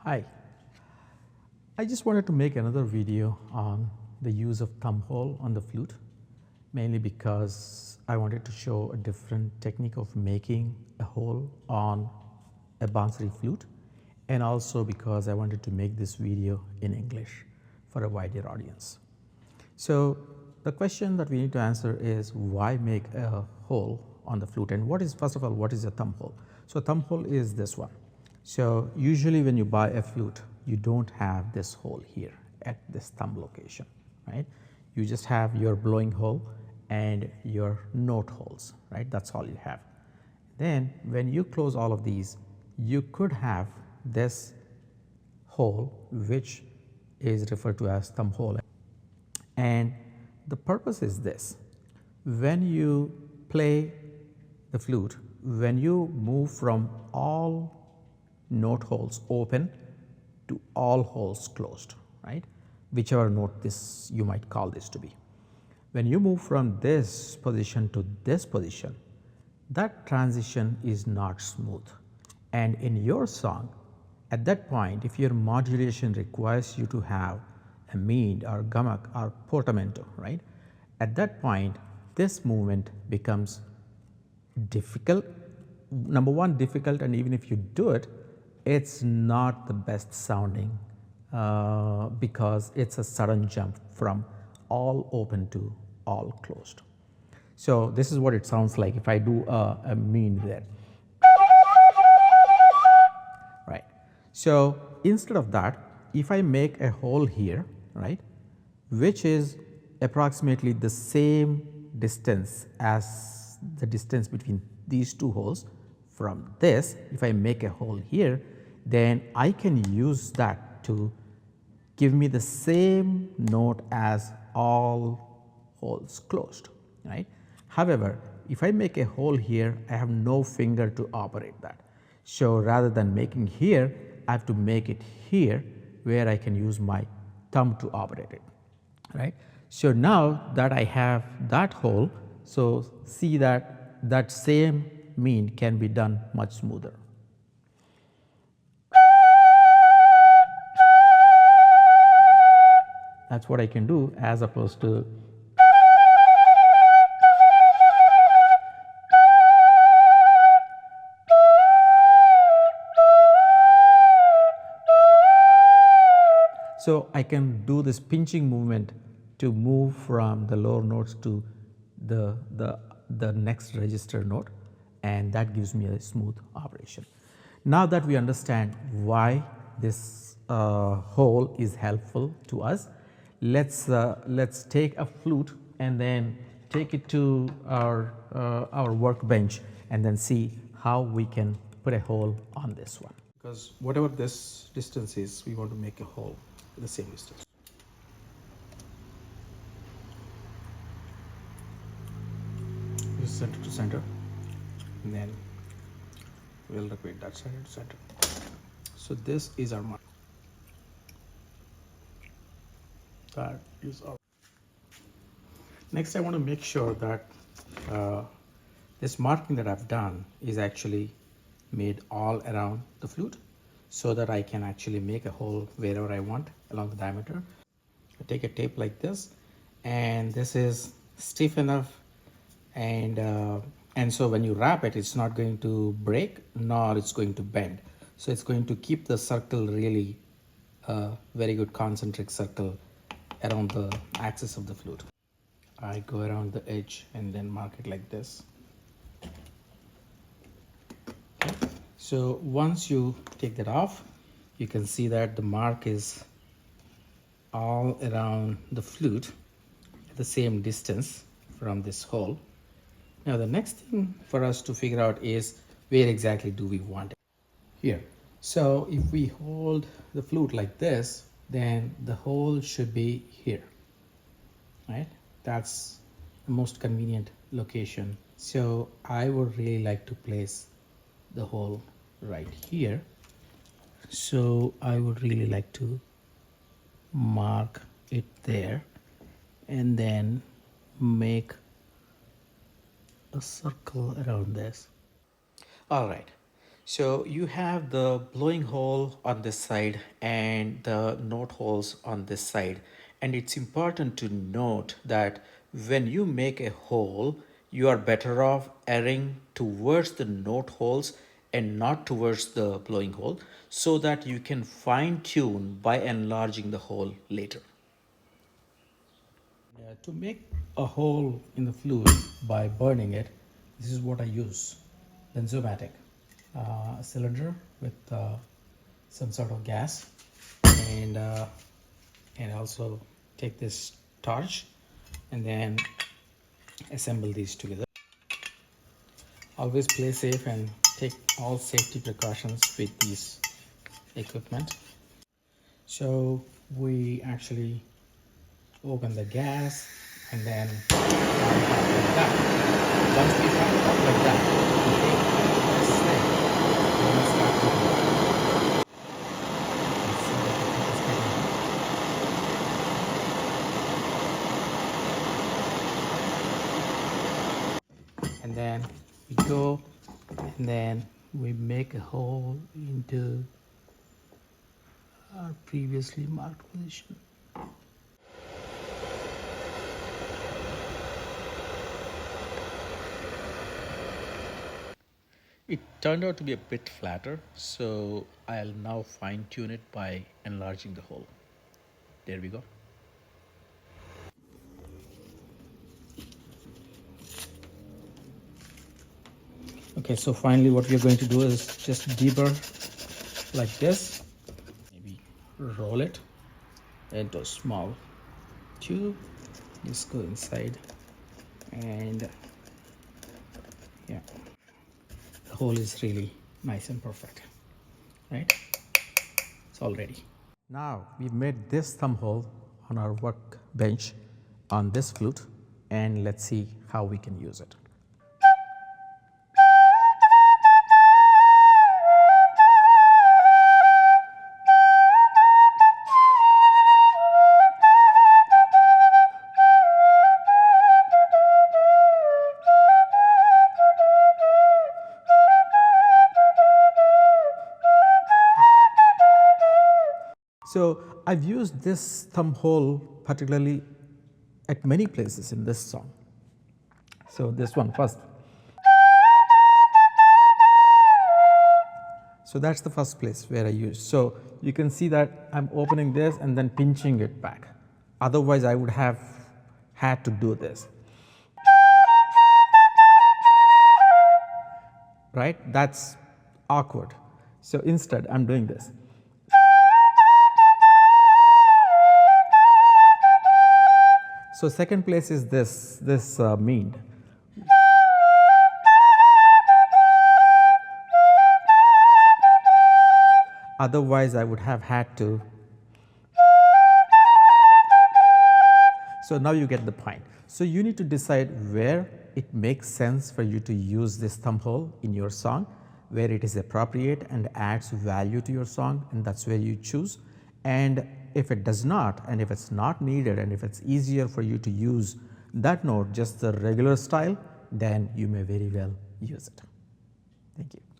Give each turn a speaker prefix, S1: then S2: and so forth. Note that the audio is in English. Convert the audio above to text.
S1: Hi, I just wanted to make another video on the use of thumb hole on the flute, mainly because I wanted to show a different technique of making a hole on a Bansuri flute, and also because I wanted to make this video in English for a wider audience. So the question that we need to answer is why make a hole on the flute, and what is, first of all, what is a thumb hole? So a thumb hole is this one. So usually when you buy a flute, you don't have this hole here at this thumb location, right? You just have your blowing hole and your note holes, right? That's all you have. Then when you close all of these, you could have this hole which is referred to as thumb hole. And the purpose is this: when you play the flute, when you move from all note holes open to all holes closed, right? Whichever note this you might call this to be. When you move from this position to this position, that transition is not smooth. And in your song, at that point, if your modulation requires you to have a mid or gamak or portamento, right? At that point, this movement becomes difficult. Number one, difficult, and even if you do it, it's not the best sounding because it's a sudden jump from all open to all closed. So this is what it sounds like if I do a mean there. Right. So instead of that, if I make a hole here, right, which is approximately the same distance as the distance between these two holes, from this, if I make a hole here, then I can use that to give me the same note as all holes closed, right? However, if I make a hole here, I have no finger to operate that. So rather than making here, I have to make it here where I can use my thumb to operate it, right? So now that I have that hole, so see that that same mean can be done much smoother. That's what I can do as opposed to so I can do this pinching movement to move from the lower notes to the next register note, and that gives me a smooth operation. Now that we understand why this hole is helpful to us, let's take a flute and then take it to our workbench and then see how we can put a hole on this one. Because whatever this distance is, we want to make a hole the same distance. This is center to center, and then we'll repeat that center to center. So this is our mark. That is our. Next, I want to make sure that this marking that I've done is actually made all around the flute, so that I can actually make a hole wherever I want along the diameter. I take a tape like this, and this is stiff enough, and so when you wrap it, it's not going to break nor it's going to bend. So it's going to keep the circle really very good concentric circle around the axis of the flute. I go around the edge and then mark it like this. Okay. So once you take that off, you can see that the mark is all around the flute at the same distance from this hole. Now the next thing for us to figure out is where exactly do we want it? Here. So if we hold the flute like this, then the hole should be here, right? That's the most convenient location. So I would really like to place the hole right here. So I would really like to mark it there and then make a circle around this. All right. So you have the blowing hole on this side and the note holes on this side. And it's important to note that when you make a hole, you are better off erring towards the note holes and not towards the blowing hole so that you can fine tune by enlarging the hole later. To make a hole in the flute by burning it, this is what I use. Benzomatic, a cylinder with some sort of gas, and also take this torch and then assemble these together. Always play safe and take all safety precautions with these equipment. So we actually open the gas and then like that. Once we have it up like that, we take this thing and we start cooking. Let's see what the cook is getting. And then we go and then we make a hole into our previously marked position. It turned out to be a bit flatter, so I'll now fine tune it by enlarging the hole. There we go. Okay, so finally what we're going to do is just deburr like this. Maybe roll it into a small tube. Just go inside and yeah, the hole is really nice and perfect, right? It's all ready. Now we've made this thumb hole on our workbench on this flute, and let's see how we can use it. So I've used this thumb hole particularly at many places in this song. So this one first. So that's the first place where I use. So you can see that I'm opening this and then pinching it back. Otherwise I would have had to do this. Right? That's awkward. So instead I'm doing this. So second place is this mean. Otherwise I would have had to. So now you get the point. So you need to decide where it makes sense for you to use this thumb hole in your song, where it is appropriate and adds value to your song, and that's where you choose. And if it does not, and if it's not needed, and if it's easier for you to use that note, just the regular style, then you may very well use it. Thank you.